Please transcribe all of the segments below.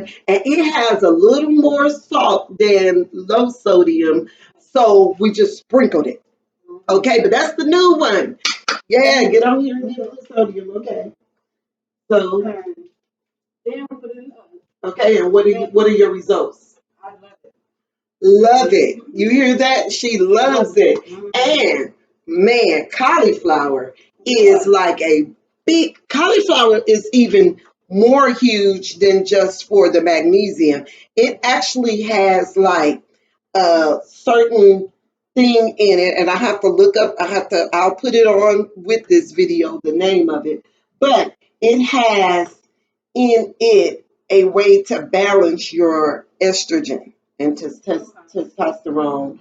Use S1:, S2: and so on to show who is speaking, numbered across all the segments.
S1: one, and it has a little more salt than low sodium. So we just sprinkled it. Okay, but that's the new one. Yeah, get on here and get low sodium. Okay. So okay, and what are your results? Love it. You hear that? She loves it. And man, cauliflower is like a big cauliflower is even more huge than just for the magnesium. It actually has like a certain thing in it, and I have to look up, I'll put it on with this video, the name of it. But it has in it a way to balance your estrogen and testosterone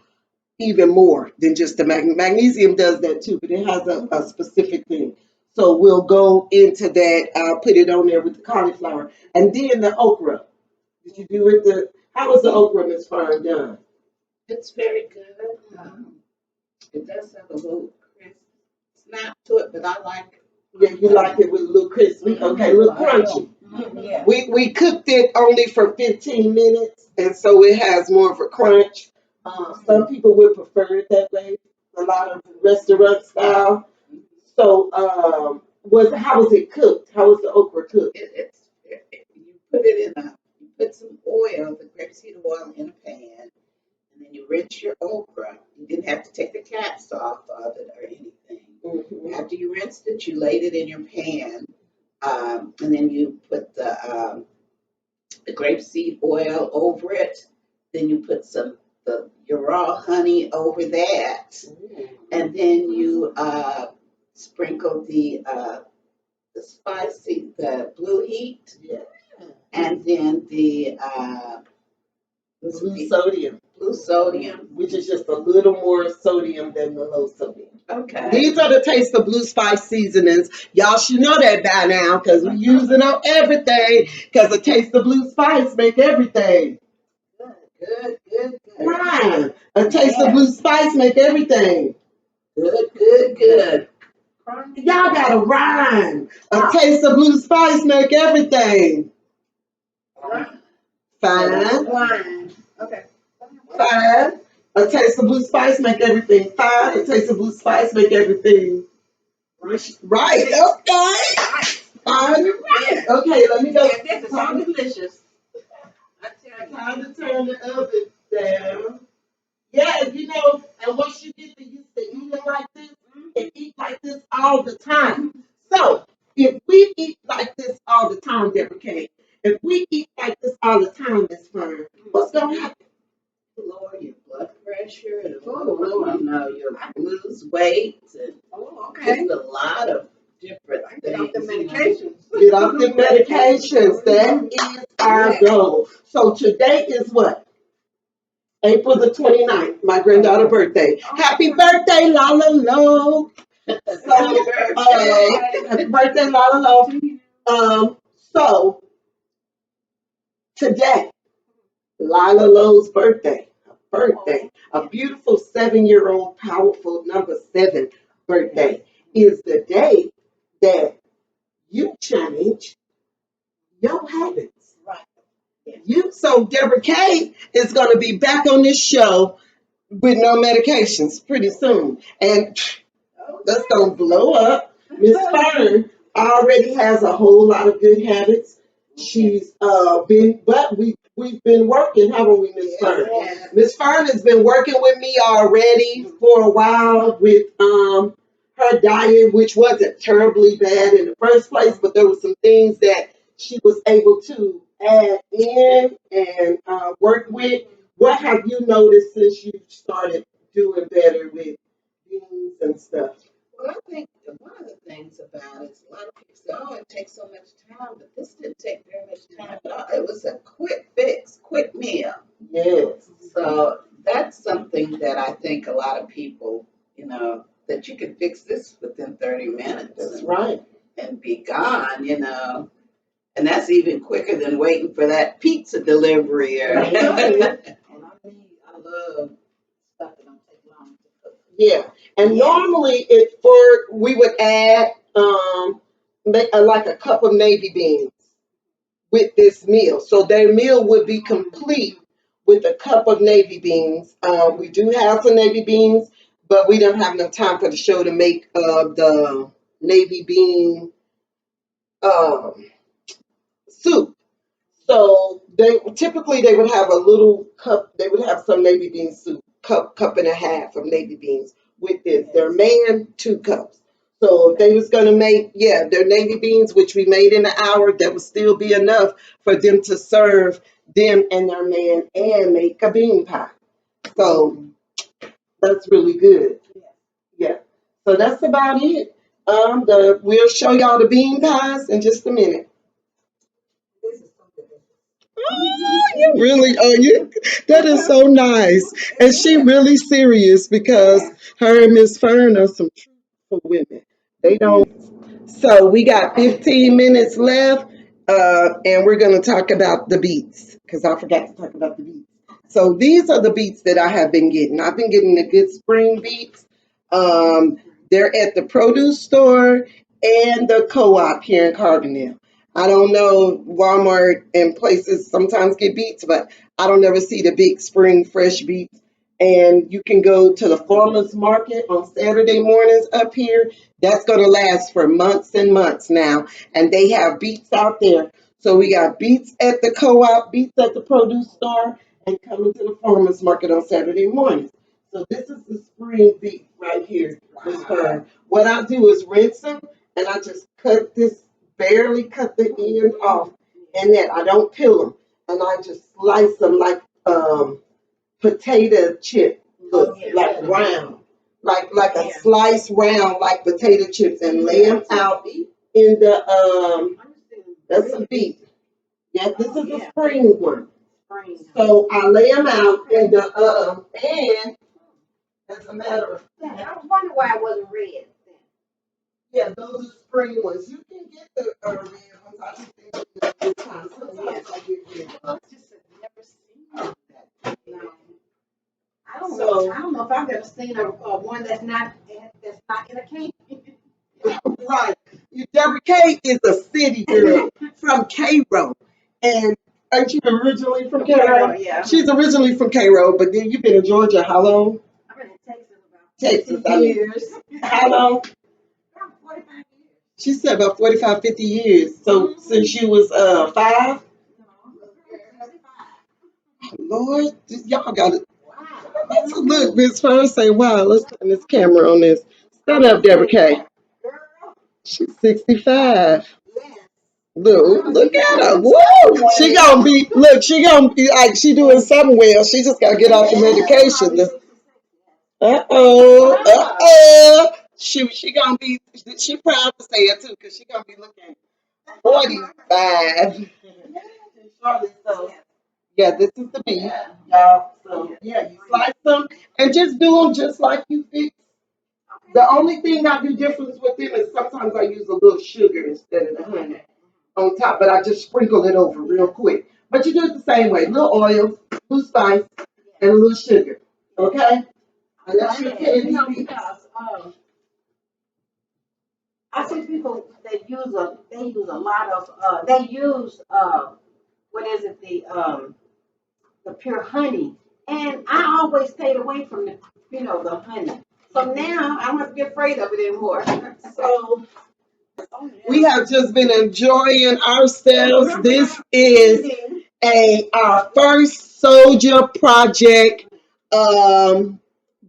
S1: even more than just the magnesium does that too, but it has a specific thing. So we'll go into that. I'll put it on there with the cauliflower. And then the okra. Did you do it? How was the okra, Miss Fern, done?
S2: It's very good. It does have a little crisp snap to it, but I like it.
S1: Yeah, you like it with a little crispy. Okay, a little crunchy.
S2: Yeah.
S1: We cooked it only for 15 minutes, and so it has more of a crunch. Some people would prefer it that way, a lot of restaurant style. So, how was it cooked? How was the okra cooked?
S2: You put it in you put some oil, the grapeseed oil in a pan, and then you rinse your okra. You didn't have to take the caps off of it or anything.
S1: Mm-hmm.
S2: After you rinsed it, you laid it in your pan, and then you put the grapeseed oil over it. Then you put your raw honey over that, and then you sprinkle the blue heat,
S1: Yeah.
S2: and then the blue sodium,
S1: Which is just a little more sodium than the low sodium.
S2: Okay.
S1: These are the Taste of Blue spice seasonings. Y'all should know that by now because we use it on everything. Because the Taste of Blue spice make everything.
S2: Good.
S1: Right. A Taste of Blue spice make everything.
S2: Good.
S1: Y'all got to rhyme. A Taste of Blue spice make everything. Fine.
S2: Wine. Okay.
S1: Fine. A Taste of Blue spice make everything fine. A Taste of Blue spice make everything right. Okay. Fine. Right. Okay, let me go.
S2: This is so delicious.
S1: Time to turn the oven down. Yeah, and once you get used to eating like this, you can eat like this all the time. So, if we eat like this all the time, Deborah Kay, if we eat like this all the time, Miss Fern, what's going to happen?
S2: Lower your blood pressure and you'll lose weight and just a lot of different things.
S1: Get off the medications. That is our goal. So today is what? April the 29th, my granddaughter's birthday. Happy birthday, Lala Lo. Happy birthday, Lala Lo. So today, Lila Lo's birthday, a beautiful 7-year-old, powerful number 7 birthday, is the day that you change your habits. So Deborah Kay is going to be back on this show with no medications pretty soon. And that's going to blow up. Miss Fern already has a whole lot of good habits. She's we've been working, haven't we, Miss Fern? Miss Fern has been working with me already for a while with her diet, which wasn't terribly bad in the first place, but there were some things that she was able to add in and work with. What have you noticed since you started doing better with beans and stuff?
S2: Well, I think one of the things about it is a lot of people say, oh, it takes so much time, but this didn't take very much time at all. It was a quick fix, quick meal.
S1: Yes.
S2: So that's something that I think a lot of people, that you can fix this within 30 minutes.
S1: That's right.
S2: And be gone, And that's even quicker than waiting for that pizza delivery. I love stuff that don't take long to cook.
S1: Yeah, and normally we would add like a cup of navy beans with this meal. So their meal would be complete with a cup of navy beans. We do have some navy beans, but we don't have enough time for the show to make the navy bean um, soup. So they would have a little cup. They would have some navy bean soup, cup and a half of navy beans with this. Their man 2 cups. So if they was gonna make their navy beans, which we made in an hour, that would still be enough for them to serve them and their man and make a bean pie. So that's really good. Yeah. So that's about it. We'll show y'all the bean pies in just a minute. You really, that is so nice. And she really serious because her and Miss Fern are some truthful women. They don't. So we got 15 minutes left, and we're going to talk about the beets because I forgot to talk about the beets. So these are the beets that I have been getting. I've been getting the good spring beets. Um, they're at the produce store and the co-op here in Carbondale. I don't know, Walmart and places sometimes get beets, but I don't ever see the big spring fresh beets. And you can go to the farmers market on Saturday mornings up here. That's going to last for months and months now. And they have beets out there. So we got beets at the co-op, beets at the produce store, and coming to the farmers market on Saturday mornings. So this is the spring beet right here. Miss Fern. What I do is rinse them, and I just barely cut the end off, and then I don't peel them, and I just slice them like potato chip, look like round, like a sliced round like potato chips, and lay them out in the That's a beet. Yeah, this is a spring one. So I lay them out in the and as a matter of fact, I was wondering why it wasn't red. Yeah, those are spring ones. You can get the red ones. I just think it's time. Sometimes I get red. I just have never seen that. No. I don't know if I've ever seen one that's not in a can. Right. Deborah K is a city girl from Cairo. And aren't you originally from Cairo? Yeah. She's originally from Cairo, but then you've been in Georgia how long? I've been in Texas about years. How long? About 45 years. She said about 45, 50 years. So since you was 5? Lord, y'all got it. Let's look, Miss First say, wow, let's turn this camera on this. Stand up, Deborah K. She's 65. Look at her. Woo! She gonna be like she doing something well. She just gotta get off the medication. Uh-oh. She gonna be she proud to say it too, because she gonna be looking 45. So yeah, this is the beef, y'all. So yeah, you slice them and just do them just like you fix. The only thing I do different with them is sometimes I use a little sugar instead of the honey on top, but I just sprinkle it over real quick. But you do it the same way: little oil, little spice, and a little sugar. Okay? And that's your candy beef. I see people they use a lot of they use what is it the pure honey, and I always stayed away from the honey. So now I don't have to be afraid of it anymore. So we have just been enjoying ourselves. This is our first Soljah Project um,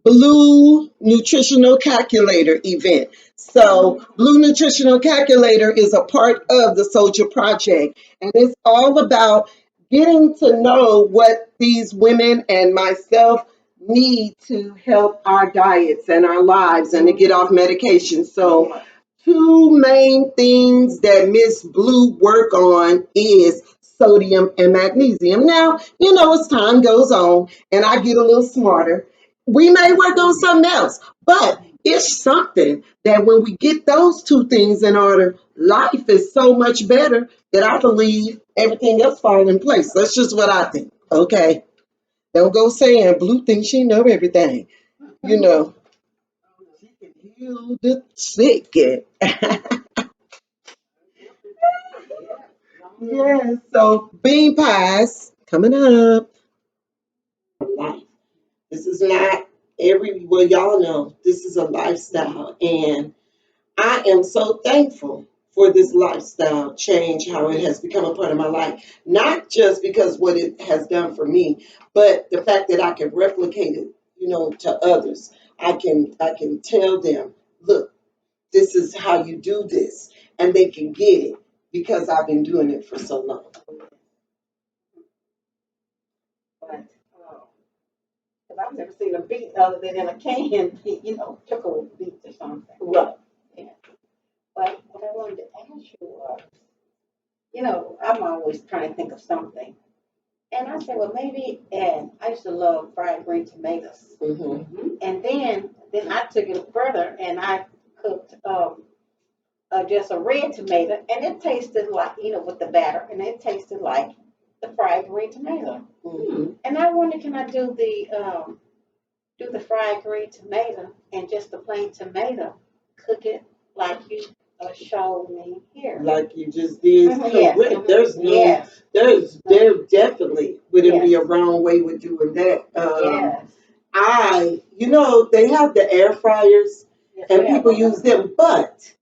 S1: Blue Nutritional Calculator event. So, Blue Nutritional Calculator is a part of the Soljah Project, and it's all about getting to know what these women and myself need to help our diets and our lives and to get off medication. So, two main things that Miss Blue work on is sodium and magnesium. Now, as time goes on and I get a little smarter, we may work on something else, but it's something that when we get those two things in order, life is so much better that I believe everything else falls in place. That's just what I think. Okay. Don't go saying Blue thinks she know everything. You know, she can heal the sick. Yes. So bean pies coming up. Life. This is not well, y'all know this is a lifestyle, and I am so thankful for this lifestyle change, how it has become a part of my life. Not just because what it has done for me, but the fact that I can replicate it, to others. I can tell them, look, this is how you do this, and they can get it because I've been doing it for so long.
S3: But, because I've never seen a beet other than in a can, pickle beets or something.
S1: Right.
S3: Yeah. But what I wanted to ask you was, I'm always trying to think of something. And I said, well, maybe, and I used to love fried green tomatoes. And then I took it further and I cooked just a red tomato, and it tasted like, with the batter, and it tasted like the fried green tomato. And I wonder, can I do the fried green tomato and just the plain tomato, cook it like you showed me here?
S1: Like you just did.
S3: Yes.
S1: Correct. There's no,
S3: Yes.
S1: there definitely wouldn't be a
S3: Yes.
S1: wrong way with doing that.
S3: Yes.
S1: They have the air fryers
S3: Yes,
S1: and
S3: we have
S1: people
S3: them.
S1: use them, but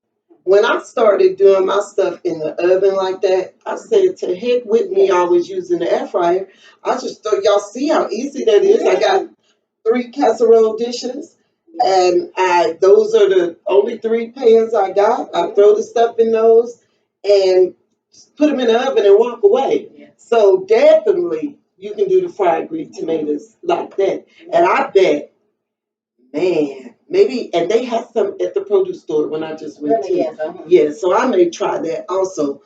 S1: when I started doing my stuff in the oven like that, I said to heck with me always using the air fryer. I just thought y'all see how easy that is. I got 3 casserole dishes, and those are the only 3 pans I got. I throw the stuff in those and put them in the oven and walk away. So definitely you can do the fried green tomatoes like that. And I bet, man, maybe, and they had some at the produce store when I just went
S3: Really,
S1: to.
S3: yes.
S1: Yeah, so I may try that also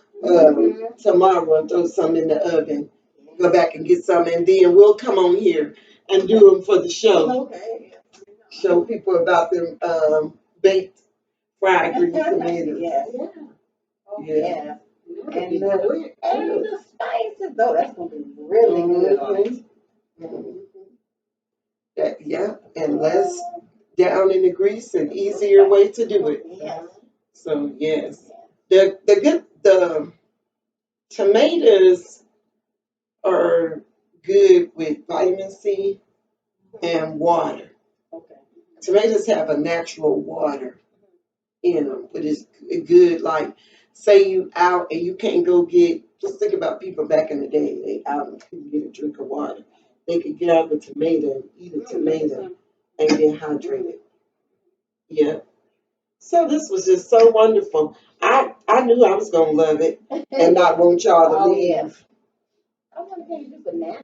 S1: tomorrow and throw some in the oven. Go back and get some, and then we'll come on here and do them for the show.
S3: Okay.
S1: Show people about them baked fried green tomatoes.
S3: Yes. Oh,
S1: Yeah.
S3: yeah. And the spices, though, that's going to be really good on it.
S1: Mhm. Yeah, and less down in the grease and easier way to do it.
S3: Yes.
S1: So yes, the tomatoes are good with vitamin C and water.
S3: Okay.
S1: Tomatoes have a natural water in them, but it's good. Like, say you out and you can't go get. Just think about people back in the day. They out and couldn't get a drink of water. They could get out a tomato and eat a tomato and get hydrated. Yeah. So this was just so wonderful. I knew I was gonna love it and not want y'all to
S3: Oh,
S1: leave.
S3: yes. I want to you do bananas.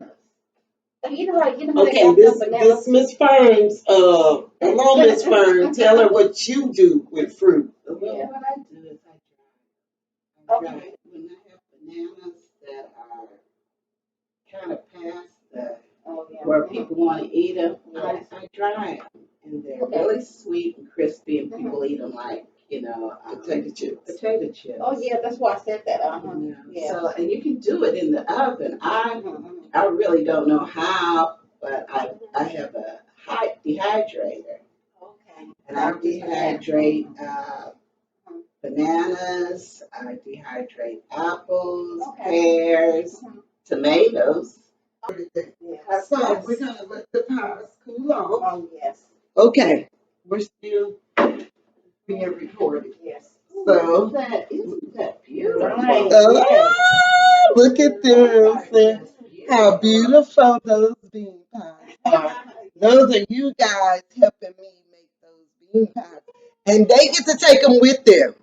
S3: You know how they
S1: Okay,
S3: got
S1: this
S3: some bananas?
S1: Miss Ferns, hello Miss Fern, tell her what you do with fruit.
S2: Well,
S3: Yeah.
S2: what I do is I dry.
S3: Okay.
S2: When I have bananas that are kind of past the
S3: Oh, yeah.
S2: where people want to eat them,
S3: Yes.
S2: I dry them, and they're
S3: Okay.
S2: really sweet and crispy, and people eat them like
S1: Potato chips.
S2: potato chips.
S3: Oh, yeah, that's why I said that. Yeah.
S2: So, and you can do it in the oven.
S3: Mhm.
S2: I really don't know how, but I have a high dehydrator,
S3: Okay.
S2: and I dehydrate bananas. I dehydrate apples,
S3: Okay.
S2: pears,
S3: Mhm.
S2: tomatoes.
S3: Yes.
S1: So we're gonna let the pies cool off.
S3: Oh, yes.
S1: Okay, we're still being recorded.
S3: Yes.
S1: So
S2: Isn't that beautiful?
S3: Right.
S1: ah, look at them. How beautiful those bean pies are. Those are you guys helping me make those bean pies. And they get to take them with them.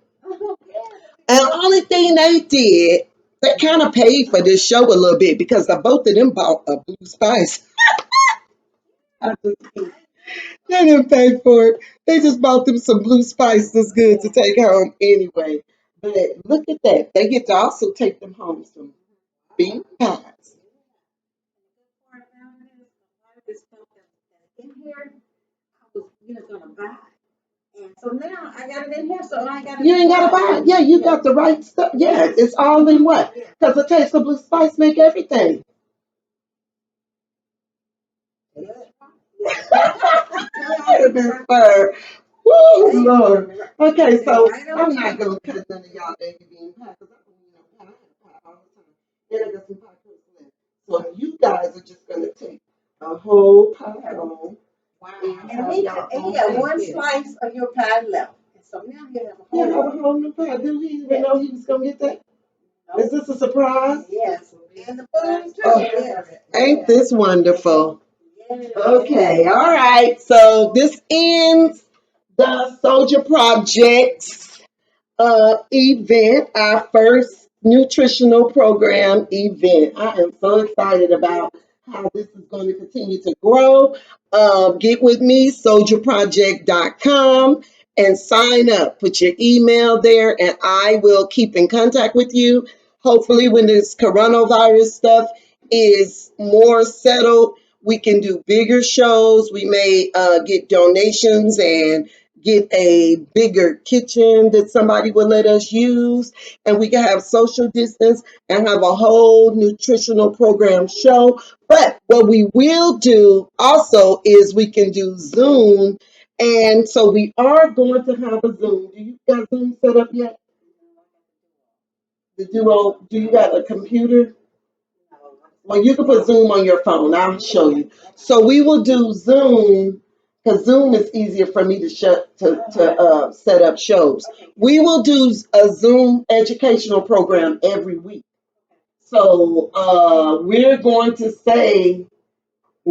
S1: And the only thing they did, they kind of paid for this show a little bit because the both of them bought a blue spice. I just, they didn't pay for it. They just bought them some blue spice that's good to take home anyway. But look at that. They get to also take them home some bean pies.
S3: In here, I was, gonna buy. And so now I got it in here, so I got it.
S1: You ain't gotta buy it. Yeah, you got the right stuff. Yeah, it's all in what? Because the taste of blue spice make everything. Miss Bird. Woo, Lord. Okay, so I'm not gonna cut none of y'all baby bean pie because I don't eat no pie all the time. And I got some pie crusts left. So you guys are just gonna take a whole pie home.
S3: Wow.
S1: And
S3: And he, and he had one slice of your pie left. And so now you have a
S1: yeah, have
S3: whole.
S1: a whole new pie. Did he even know he was gonna get that?
S3: No.
S1: Is this a surprise?
S3: Yes. And the food too.
S1: Oh,
S3: Yes.
S1: ain't this wonderful?
S3: Yes.
S1: Okay, all right. So this ends the Soljah Project event, our first nutritional program event. I am so excited about how this is going to continue to grow. Get with me, soldierproject.com, and sign up. Put your email there, and I will keep in contact with you. Hopefully, when this coronavirus stuff is more settled, we can do bigger shows. We may get donations and get a bigger kitchen that somebody will let us use, and we can have social distance and have a whole nutritional program show. But what we will do also is we can do Zoom, and so we are going to have a Zoom. Do you got Zoom set up yet? Do you got a computer? Well, you can put Zoom on your phone. I'll show you. So we will do Zoom because Zoom is easier for me to set up shows. We will do a Zoom educational program every week. So we're going to say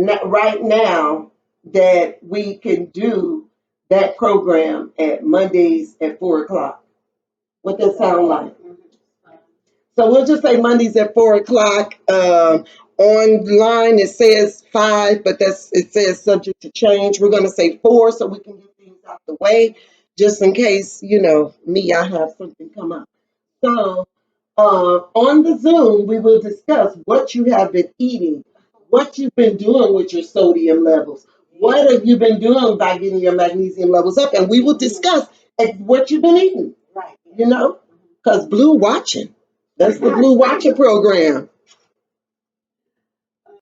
S1: right now that we can do that program at Mondays at 4 o'clock. What that sound like? So we'll just say Mondays at 4 o'clock. Online it says 5, but it says subject to change. We're going to say 4 so we can get things out the way, just in case I have something come up. So on the Zoom we will discuss what you have been eating, what you've been doing with your sodium levels, what have you been doing by getting your magnesium levels up, and we will discuss what you've been eating. Right. Because Blue watching. That's the Blue Watcher program.